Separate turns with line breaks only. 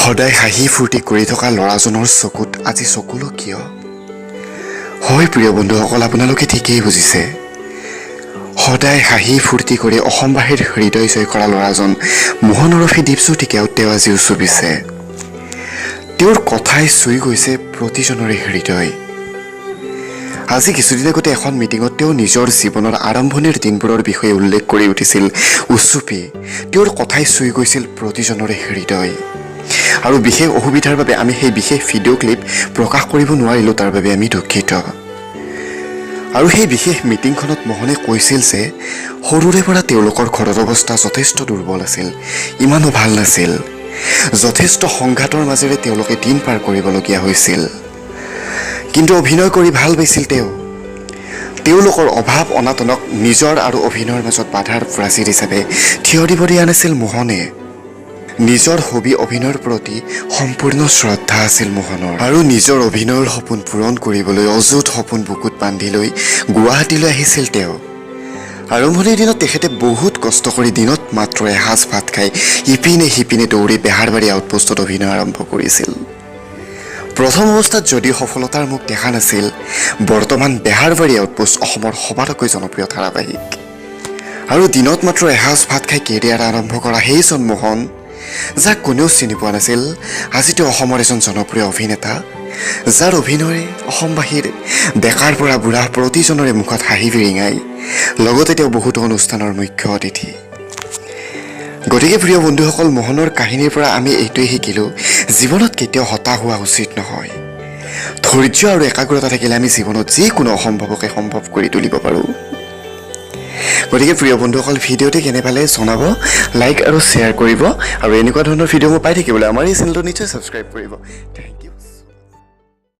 সদায় হাঁহি ফূৰ্তি কৰি থকা ল'ৰাজনৰ চকুত আজি চকুলো কিয়? হয় প্ৰিয় বন্ধুসকল, আপোনালোকে ঠিকেই বুজিছে। সদায় হাঁহি ফূৰ্তি কৰি অসমবাসীৰ হৃদয় জয় কৰা ল'ৰাজন মোহন ওৰফে দীপজ্যোতিকেও তেওঁ আজি উচুপিছে। তেওঁৰ কথাই চুই গৈছে প্ৰতিজনৰে হৃদয়। আজি কিছুদিন আগতে এখন মিটিঙত তেওঁ নিজৰ জীৱনৰ আৰম্ভণিৰ দিনবোৰৰ বিষয়ে উল্লেখ কৰি উঠিছিল উচুপি। তেওঁৰ কথাই চুই গৈছিল প্ৰতিজনৰে হৃদয়। আৰু বিশেষ অসুবিধাৰ বাবে আমি সেই বিশেষ ভিডিঅ' ক্লিপ প্ৰকাশ কৰিব নোৱাৰিলোঁ, তাৰ বাবে আমি দুখিত। আৰু সেই বিশেষ মিটিংখনত মোহনে কৈছিল যে সৰুৰে পৰা তেওঁলোকৰ ঘৰৰ অৱস্থা যথেষ্ট দুৰ্বল আছিল, ইমানো ভাল নাছিল। যথেষ্ট সংঘাতৰ মাজেৰে তেওঁলোকে দিন পাৰ কৰিবলগীয়া হৈছিল। কিন্তু অভিনয় কৰি ভাল পাইছিল তেওঁলোকৰ অভাৱ অনাটনক নিজৰ আৰু অভিনয়ৰ মাজত বাধাৰ প্ৰাচীৰ হিচাপে থিয় দিব দিয়া নাছিল মোহনে। নিজৰ হবি অভিনয়ৰ প্ৰতি সম্পূৰ্ণ শ্ৰদ্ধা আছিল মোহনৰ। আৰু নিজৰ অভিনয়ৰ সপোন পূৰণ কৰিবলৈ অযুত সপোন বুকুত বান্ধি লৈ গুৱাহাটীলৈ আহিছিল তেওঁ। আৰম্ভণিৰ দিনত তেখেতে বহুত কষ্ট কৰি দিনত মাত্ৰ এসাঁজ ভাত খাই ইপিনে সিপিনে দৌৰি বেহাৰবাৰী আউটপোষ্টত অভিনয় আৰম্ভ কৰিছিল। প্ৰথম অৱস্থাত যদিও সফলতাৰ মুখ দেখা নাছিল, বৰ্তমান বেহাৰবাৰী আউটপোষ্ট অসমৰ সবাতোকৈ জনপ্ৰিয় ধাৰাবাহিক। আৰু দিনত মাত্ৰ এসাঁজ ভাত খাই কেৰিয়াৰ আৰম্ভ কৰা সেইজন মোহন, যাক কোনেও চিনি পোৱা নাছিল, আজি তেওঁ অসমৰ এজন জনপ্ৰিয় অভিনেতা, যাৰ অভিনয়ে অসমবাসীৰ ডেকাৰ পৰা বুঢ়া প্ৰতিজনৰে মুখত হাঁহি বিৰিঙাই। লগতে তেওঁ বহুতো অনুষ্ঠানৰ মুখ্য অতিথি। গতিকে প্ৰিয় বন্ধুসকল, মোহনৰ কাহিনীৰ পৰা আমি এইটোৱে শিকিলোঁ, জীৱনত কেতিয়াও হতাশ হোৱা উচিত নহয়। ধৈৰ্য আৰু একাগ্ৰতা থাকিলে আমি জীৱনত যিকোনো অসম্ভৱকে সম্ভৱ কৰি তুলিব পাৰোঁ। গতিকে প্ৰিয় বন্ধুসকল, ভিডিঅ'টি কেনে পালে জনাব, লাইক আৰু শ্বেয়াৰ কৰিব। আৰু এনেকুৱা ধৰণৰ ভিডিঅ' মই পাই থাকিবলৈ আমাৰ এই চেনেলটো নিশ্চয় ছাবস্ক্ৰাইব কৰিব। Thank U.